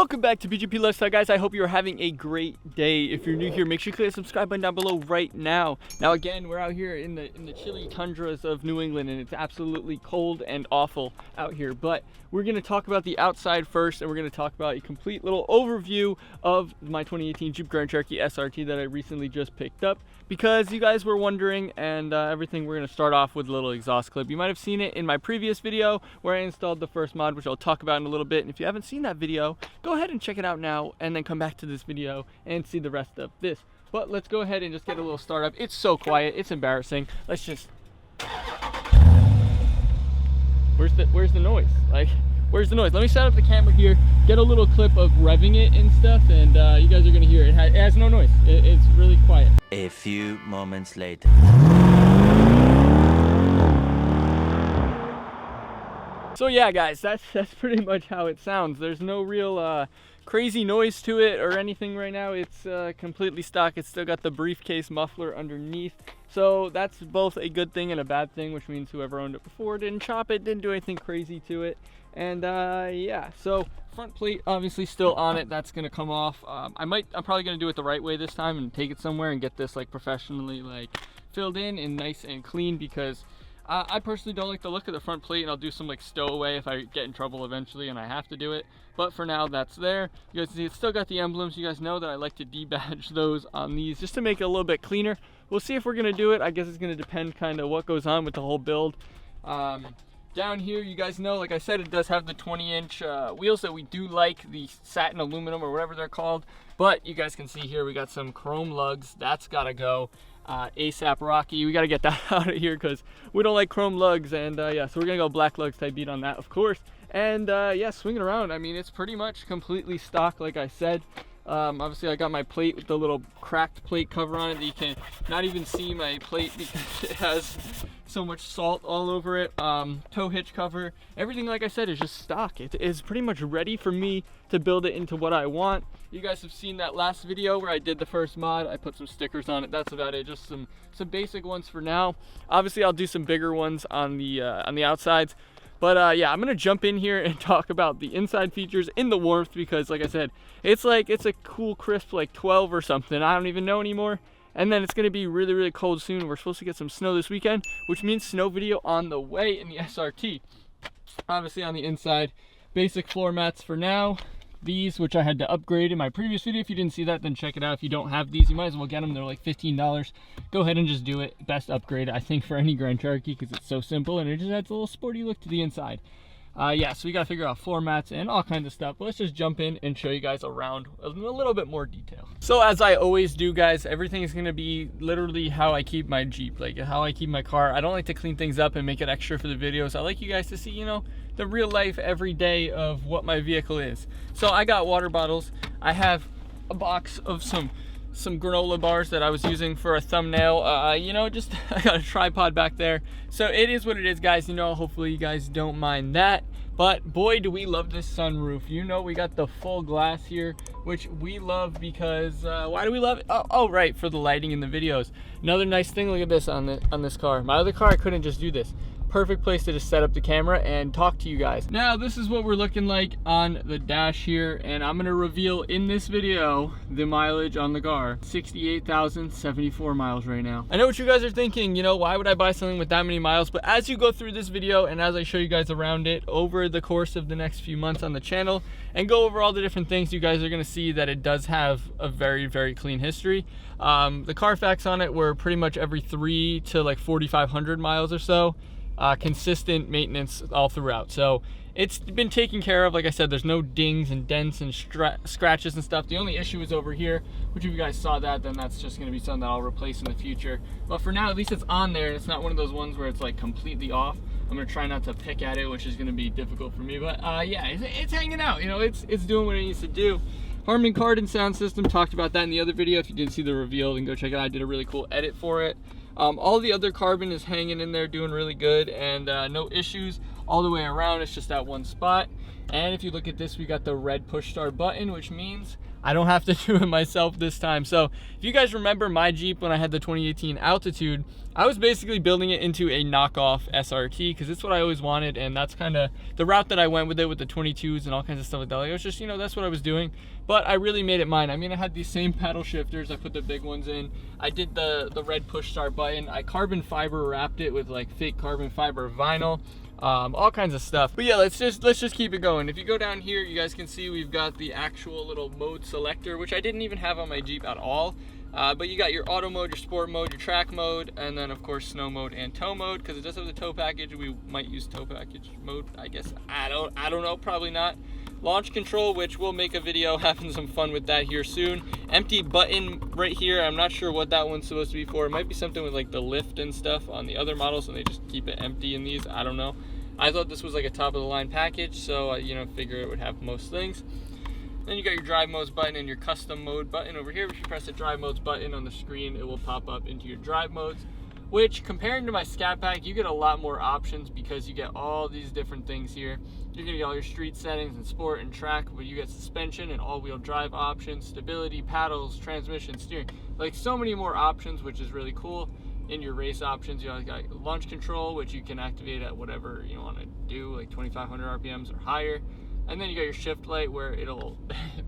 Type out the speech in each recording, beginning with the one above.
Welcome back to BGP Lifestyle, guys. I hope you're having a great day. If you're new here, make sure you click the subscribe button down below right now. Now again, we're out here in the chilly tundras of New England, and it's absolutely cold and awful out here. But we're going to talk about the outside first, and we're going to talk about a complete little overview of my 2018 Jeep Grand Cherokee SRT that I recently just picked up, because you guys were wondering, and everything. We're going to start off with a little exhaust clip. You might have seen it in my previous video where I installed the first mod, which I'll talk about in a little bit. And if you haven't seen that video, go ahead and check it out now, and then come back to this video and see the rest of this. But let's go ahead and just get a little start up. It's so quiet, it's embarrassing. Let's just, where's the noise? Like, where's the noise? Let me set up the camera here, get a little clip of revving it and stuff, and you guys are gonna hear it. It has no noise. It's really quiet. A few moments later. So yeah, guys, that's pretty much how it sounds. There's no real crazy noise to it or anything right now. It's completely stock. It's still got the briefcase muffler underneath. So that's both a good thing and a bad thing, which means whoever owned it before didn't chop it, didn't do anything crazy to it. And yeah, so front plate obviously still on it. That's gonna come off. I'm probably gonna do it the right way this time and take it somewhere and get this like professionally like filled in and nice and clean, because I personally don't like the look of the front plate, and I'll do some like stowaway if I get in trouble eventually and I have to do it. But for now, that's there. You guys see it's still got the emblems. You guys know that I like to debadge those on these just to make it a little bit cleaner. We'll see if we're gonna do it. I guess it's gonna depend kind of what goes on with the whole build. Down here, you guys know, like I said, it does have the 20-inch wheels that we do like, the satin aluminum or whatever they're called. But you guys can see here, we got some chrome lugs. That's gotta go. ASAP Rocky, we got to get that out of here because we don't like chrome lugs. And yeah, so we're gonna go black lugs type beat on that, of course. And yeah, swinging around, I mean, it's pretty much completely stock, like I said. Obviously I got my plate with the little cracked plate cover on it that you can not even see my plate because it has so much salt all over it. Tow hitch cover, everything, like I said, is just stock. It is pretty much ready for me to build it into what I want. You guys have seen that last video where I did the first mod. I put some stickers on it. That's about it. Just some basic ones for now. Obviously I'll do some bigger ones on the outsides. But yeah, I'm gonna jump in here and talk about the inside features in the warmth, because like I said, it's a cool crisp like 12 or something. I don't even know anymore. And then it's gonna be really, really cold soon. We're supposed to get some snow this weekend, which means snow video on the way in the SRT. Obviously on the inside, basic floor mats for now. These, which I had to upgrade in my previous video. If you didn't see that, then check it out. If you don't have these, you might as well get them. They're like $15. Go ahead and just do it. Best upgrade, I think, for any Grand Cherokee, because it's so simple and it just adds a little sporty look to the inside. Yeah, so we got to figure out floor mats and all kinds of stuff. But let's just jump in and show you guys around in a little bit more detail. So as I always do, guys, everything is going to be literally how I keep my Jeep, like how I keep my car. I don't like to clean things up and make it extra for the videos. I like you guys to see, you know, the real life every day of what my vehicle is. So I got water bottles. I have a box of some granola bars that I was using for a thumbnail. You know, just I got a tripod back there. So it is what it is, guys. You know, hopefully you guys don't mind that. But boy, do we love this sunroof. You know, we got the full glass here, which we love because why do we love it? Oh, right, for the lighting in the videos. Another nice thing, look at this on this car. My other car, I couldn't just do this. Perfect place to just set up the camera and talk to you guys. Now this is what we're looking like on the dash here, and I'm gonna reveal in this video the mileage on the car. 68,074 miles right now. I know what you guys are thinking, you know, why would I buy something with that many miles? But as you go through this video and as I show you guys around it over the course of the next few months on the channel and go over all the different things, you guys are gonna see that it does have a very, very clean history. The Carfax on it were pretty much every 3 to like 4,500 miles or so. Consistent maintenance all throughout, so it's been taken care of. Like I said, there's no dings and dents and scratches and stuff. The only issue is over here, which if you guys saw that, then that's just going to be something that I'll replace in the future. But for now, at least it's on there, and it's not one of those ones where it's like completely off. I'm going to try not to pick at it, which is going to be difficult for me, but yeah, it's hanging out, you know, it's doing what it needs to do. Harman Kardon sound system, talked about that in the other video. If you didn't see the reveal, then go check it out. I did a really cool edit for it. All the other carbon is hanging in there, doing really good, and no issues all the way around. It's just that one spot. And if you look at this, we got the red push start button, which means I don't have to do it myself this time. So if you guys remember my Jeep when I had the 2018 Altitude, I was basically building it into a knockoff SRT because it's what I always wanted, and that's kind of the route that I went with it, with the 22s and all kinds of stuff like that. Like, it was just, you know, that's what I was doing, but I really made it mine. I mean, I had these same paddle shifters. I put the big ones in. I did the red push start button. I carbon fiber wrapped it with like fake carbon fiber vinyl. All kinds of stuff. But yeah, let's just keep it going. If you go down here, you guys can see we've got the actual little mode selector, which I didn't even have on my Jeep at all. But you got your auto mode, your sport mode, your track mode, and then of course snow mode and tow mode, because it does have the tow package. We might use tow package mode, I guess. I don't know, probably not. Launch control, which we'll make a video having some fun with that here soon. Empty button right here. I'm not sure what that one's supposed to be for. It might be something with like the lift and stuff on the other models, and they just keep it empty in these. I don't know. I thought this was like a top of the line package, so you know, figure it would have most things. Then you got your drive modes button and your custom mode button over here. If you press the drive modes button on the screen, it will pop up into your drive modes, which comparing to my Scat Pack, you get a lot more options because you get all these different things here. You're gonna get all your street settings and sport and track, but you get suspension and all-wheel drive options, stability, paddles, transmission, steering, like so many more options, which is really cool. In your race options, you got launch control, which you can activate at whatever you want to do, like 2,500 RPMs or higher. And then you got your shift light where it'll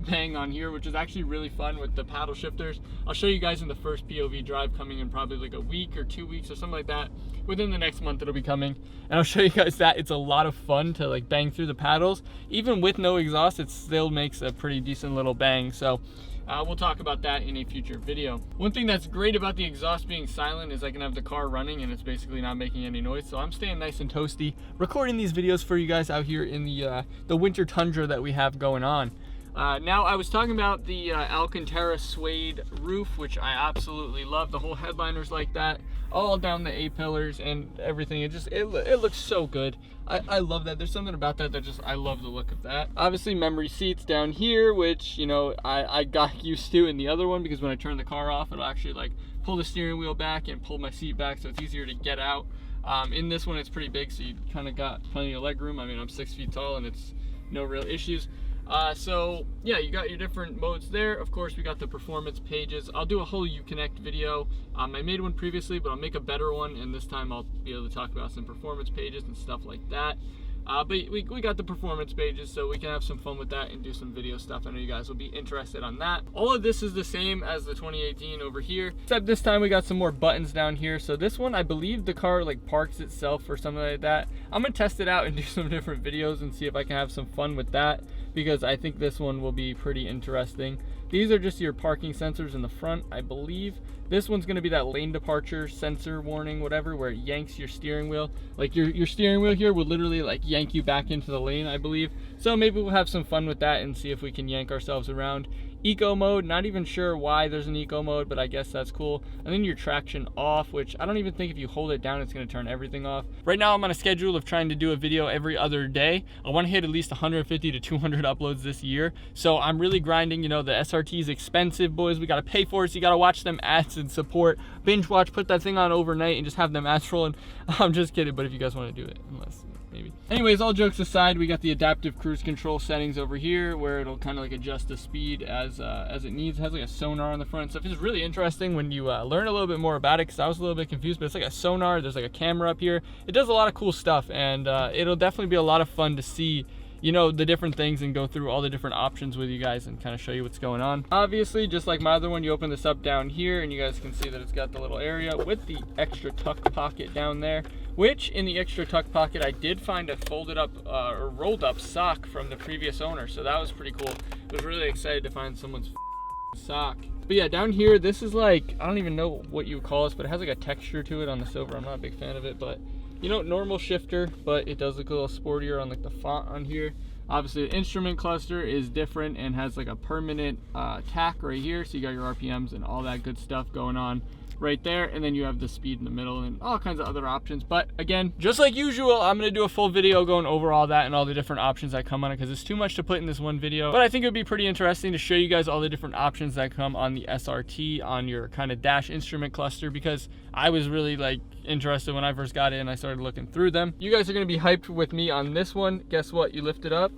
bang on here, which is actually really fun with the paddle shifters. I'll show you guys in the first POV drive coming in probably like a week or 2 weeks or something like that. Within the next month it'll be coming. And I'll show you guys that. It's a lot of fun to like bang through the paddles. Even with no exhaust, it still makes a pretty decent little bang. So we'll talk about that in a future video. One thing that's great about the exhaust being silent is I can have the car running and it's basically not making any noise. So I'm staying nice and toasty, recording these videos for you guys out here in the winter tundra that we have going on. Now, I was talking about the Alcantara suede roof, which I absolutely love. The whole headliner's like that, all down the A-pillars and everything. It looks so good. I love that. There's something about that just, I love the look of that. Obviously, memory seats down here, which, you know, I got used to in the other one, because when I turn the car off, it'll actually like pull the steering wheel back and pull my seat back, so it's easier to get out. In this one, it's pretty big, so you kind of got plenty of leg room. I mean, I'm 6 feet tall and it's no real issues. So yeah, you got your different modes there. Of course, we got the performance pages. I'll do a whole Uconnect video. I made one previously, but I'll make a better one, and this time I'll be able to talk about some performance pages and stuff like that. But we got the performance pages, so we can have some fun with that and do some video stuff. I know you guys will be interested on that. All of this is the same as the 2018 over here, except this time we got some more buttons down here. So this one, I believe the car like parks itself or something like that. I'm gonna test it out and do some different videos and see if I can have some fun with that, because I think this one will be pretty interesting. These are just your parking sensors in the front, I believe. This one's gonna be that lane departure sensor warning, whatever, where it yanks your steering wheel. Like your steering wheel here will literally like yank you back into the lane, I believe. So maybe we'll have some fun with that and see if we can yank ourselves around. Eco mode, not even sure why there's an eco mode, but I guess that's cool. And then your traction off, which I don't even think if you hold it down, it's gonna turn everything off. Right now I'm on a schedule of trying to do a video every other day. I wanna hit at least 150 to 200 uploads this year. So I'm really grinding. You know, the SRT is expensive, boys. We gotta pay for it, so you gotta watch them ads and support. Binge watch, put that thing on overnight and just have them ads rolling. I'm just kidding, but if you guys wanna do it, unless, maybe. Anyways, all jokes aside, we got the adaptive cruise control settings over here, where it'll kind of like adjust the speed as it needs. It has like a sonar on the front and stuff. It's really interesting when you learn a little bit more about it, because I was a little bit confused, but it's like a sonar. There's like a camera up here. It does a lot of cool stuff, and it'll definitely be a lot of fun to see, you know, the different things and go through all the different options with you guys and kind of show you what's going on. Obviously, just like my other one, you open this up down here and you guys can see that it's got the little area with the extra tuck pocket down there, which in the extra tuck pocket, I did find a folded up or rolled up sock from the previous owner. So that was pretty cool. I was really excited to find someone's sock. But yeah, down here, this is like, I don't even know what you would call this, but it has like a texture to it on the silver. I'm not a big fan of it, but you know, normal shifter, but it does look a little sportier on like the font on here. Obviously, the instrument cluster is different and has like a permanent tack right here, so you got your RPMs and all that good stuff going on right there, and then you have the speed in the middle and all kinds of other options. But again, just like usual, I'm gonna do a full video going over all that and all the different options that come on it, because it's too much to put in this one video. But I think it would be pretty interesting to show you guys all the different options that come on the SRT on your kind of dash instrument cluster, because I was really like interested when I first got it and I started looking through them. You guys are gonna be hyped with me on this one. Guess what? You lift it up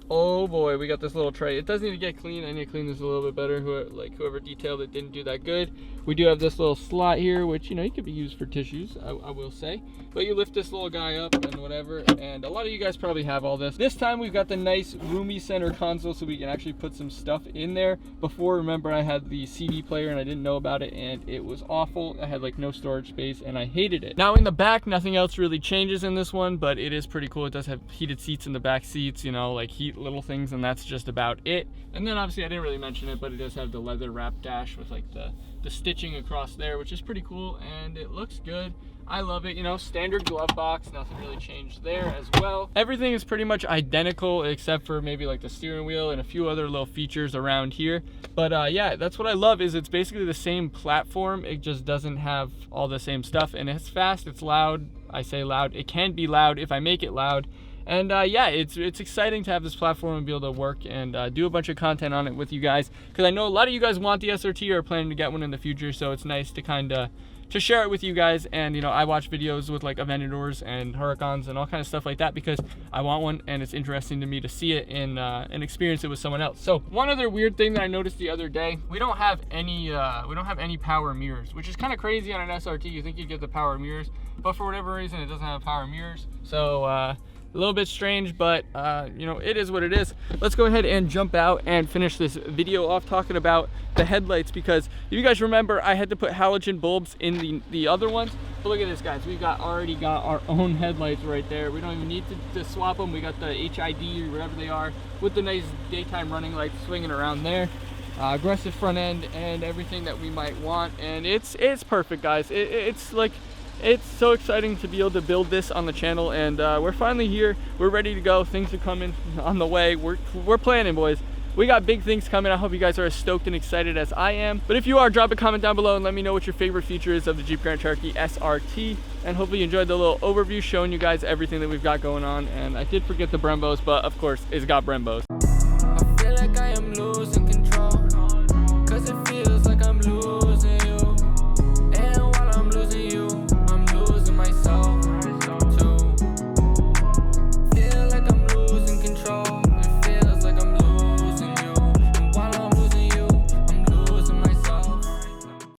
Oh boy, we got this little tray. It does need to get clean. I need to clean this a little bit better. Whoever detailed it didn't do that good. We do have this little slot here, which, you know, you could be used for tissues, I will say. But you lift this little guy up and whatever, and a lot of you guys probably have all this. This time we've got the nice roomy center console so we can actually put some stuff in there. Before, remember, I had the CD player and I didn't know about it, and it was awful. I had like no storage space and I hated it. Now in the back, nothing else really changes in this one, but it is pretty cool. It does have heated seats in the back seats, you know, like heat little things, and that's just about it. And then obviously I didn't really mention it, but it does have the leather wrap dash with like the stitching across there, which is pretty cool, and it looks good. I love it. You know, standard glove box, nothing really changed there as well. Everything is pretty much identical except for maybe like the steering wheel and a few other little features around here. But yeah, that's what I love, is it's basically the same platform. It just doesn't have all the same stuff, and it's fast, it's loud. I say loud, it can be loud if I make it loud. And yeah, it's exciting to have this platform and be able to work and do a bunch of content on it with you guys, because I know a lot of you guys want the SRT or are planning to get one in the future, so it's nice to kind of to share it with you guys. And you know, I watch videos with like Aventadors and Huracans and all kind of stuff like that because I want one, and it's interesting to me to see it and experience it with someone else. So one other weird thing that I noticed the other day, we don't have any power mirrors, which is kind of crazy on an SRT. You think you'd get the power mirrors, but for whatever reason it doesn't have power mirrors. So a little bit strange, but you know, it is what it is. Let's go ahead and jump out and finish this video off talking about the headlights, because if you guys remember, I had to put halogen bulbs in the other ones. But look at this, guys. We've already got our own headlights right there. We don't even need to swap them. We got the HID or whatever they are with the nice daytime running lights swinging around there. Aggressive front end and everything that we might want, and it's perfect, guys. It's like, it's so exciting to be able to build this on the channel, and we're finally here. We're ready to go. Things are coming on the way. We're planning, boys. We got big things coming. I hope you guys are as stoked and excited as I am. But if you are, drop a comment down below and let me know what your favorite feature is of the Jeep Grand Cherokee SRT. And hopefully you enjoyed the little overview showing you guys everything that we've got going on. And I did forget the Brembos, but of course it's got Brembos.